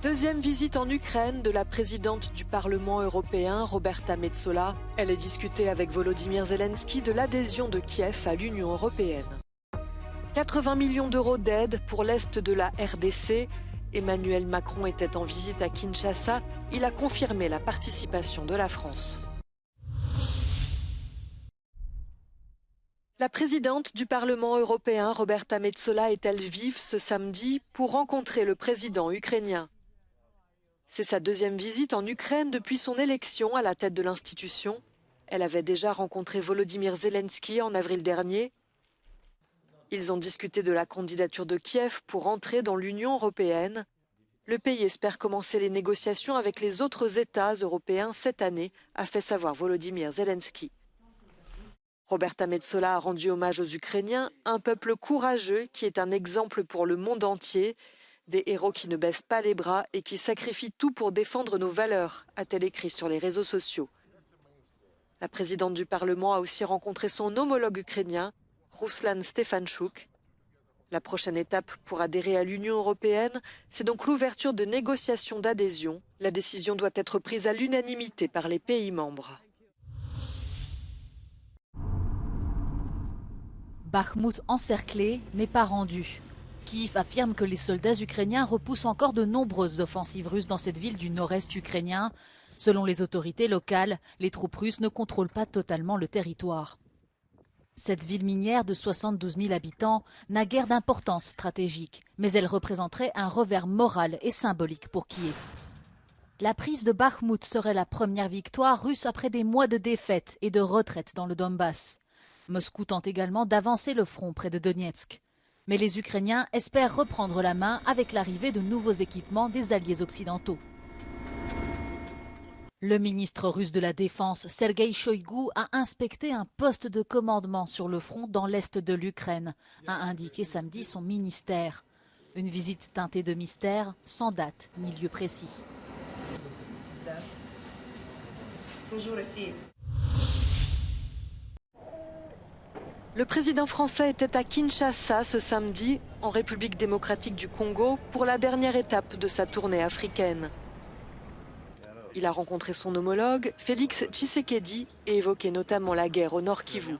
Deuxième visite en Ukraine de la présidente du Parlement européen, Roberta Metsola. Elle a discuté avec Volodymyr Zelensky de l'adhésion de Kiev à l'Union européenne. 80 millions d'euros d'aide pour l'Est de la RDC. Emmanuel Macron était en visite à Kinshasa. Il a confirmé la participation de la France. La présidente du Parlement européen, Roberta Metsola, est à Lviv ce samedi pour rencontrer le président ukrainien. C'est sa deuxième visite en Ukraine depuis son élection à la tête de l'institution. Elle avait déjà rencontré Volodymyr Zelensky en avril dernier. Ils ont discuté de la candidature de Kiev pour entrer dans l'Union européenne. Le pays espère commencer les négociations avec les autres États européens cette année, a fait savoir Volodymyr Zelensky. Roberta Metsola a rendu hommage aux Ukrainiens, un peuple courageux qui est un exemple pour le monde entier. Des héros qui ne baissent pas les bras et qui sacrifient tout pour défendre nos valeurs, a-t-elle écrit sur les réseaux sociaux. La présidente du Parlement a aussi rencontré son homologue ukrainien, Ruslan Stefanchuk. La prochaine étape pour adhérer à l'Union européenne, c'est donc l'ouverture de négociations d'adhésion. La décision doit être prise à l'unanimité par les pays membres. Bakhmout encerclé, mais pas rendu. Kiev affirme que les soldats ukrainiens repoussent encore de nombreuses offensives russes dans cette ville du nord-est ukrainien. Selon les autorités locales, les troupes russes ne contrôlent pas totalement le territoire. Cette ville minière de 72 000 habitants n'a guère d'importance stratégique, mais elle représenterait un revers moral et symbolique pour Kiev. La prise de Bakhmout serait la première victoire russe après des mois de défaites et de retraite dans le Donbass. Moscou tente également d'avancer le front près de Donetsk. Mais les Ukrainiens espèrent reprendre la main avec l'arrivée de nouveaux équipements des alliés occidentaux. Le ministre russe de la Défense, Sergueï Shoïgu, a inspecté un poste de commandement sur le front dans l'est de l'Ukraine, a indiqué samedi son ministère. Une visite teintée de mystère, sans date ni lieu précis. Le président français était à Kinshasa ce samedi, en République démocratique du Congo, pour la dernière étape de sa tournée africaine. Il a rencontré son homologue, Félix Tshisekedi, et évoqué notamment la guerre au Nord Kivu.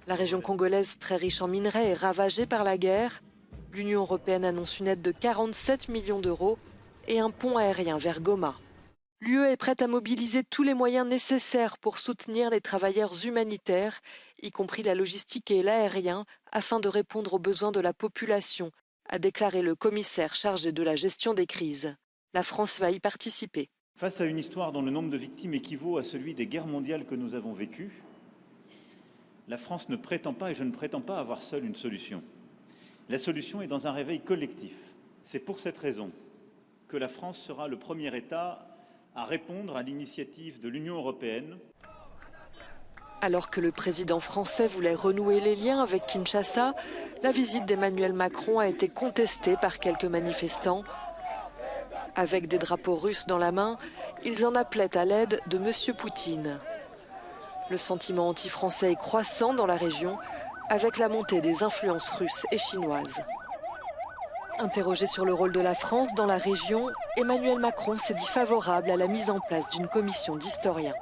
La région congolaise, très riche en minerais, est ravagée par la guerre. L'Union européenne annonce une aide de 47 millions d'euros et un pont aérien vers Goma. L'UE est prête à mobiliser tous les moyens nécessaires pour soutenir les travailleurs humanitaires, y compris la logistique et l'aérien, afin de répondre aux besoins de la population, a déclaré le commissaire chargé de la gestion des crises. La France va y participer. Face à une histoire dont le nombre de victimes équivaut à celui des guerres mondiales que nous avons vécues, la France ne prétend pas, et je ne prétends pas avoir seule une solution. La solution est dans un réveil collectif. C'est pour cette raison que la France sera le premier État à répondre à l'initiative de l'Union européenne. Alors que le président français voulait renouer les liens avec Kinshasa, la visite d'Emmanuel Macron a été contestée par quelques manifestants. Avec des drapeaux russes dans la main, ils en appelaient à l'aide de M. Poutine. Le sentiment anti-français est croissant dans la région, avec la montée des influences russes et chinoises. Interrogé sur le rôle de la France dans la région, Emmanuel Macron s'est dit favorable à la mise en place d'une commission d'historiens.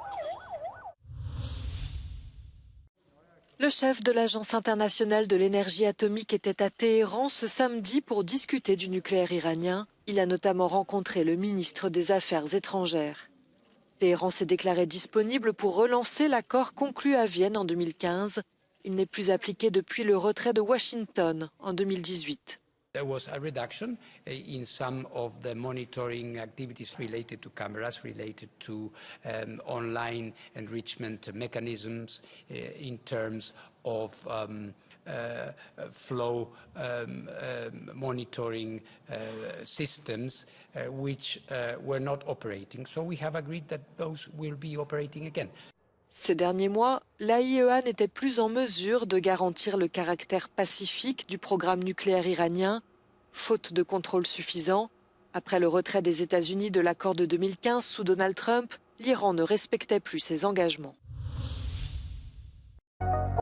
Le chef de l'Agence internationale de l'énergie atomique était à Téhéran ce samedi pour discuter du nucléaire iranien. Il a notamment rencontré le ministre des Affaires étrangères. Téhéran s'est déclaré disponible pour relancer l'accord conclu à Vienne en 2015. Il n'est plus appliqué depuis le retrait de Washington en 2018. There was a reduction in some of the monitoring activities related to cameras, related to online enrichment mechanisms in terms of flow monitoring systems which were not operating. So we have agreed that those will be operating again. Ces derniers mois, l'AIEA n'était plus en mesure de garantir le caractère pacifique du programme nucléaire iranien, faute de contrôle suffisant. Après le retrait des États-Unis de l'accord de 2015 sous Donald Trump, l'Iran ne respectait plus ses engagements.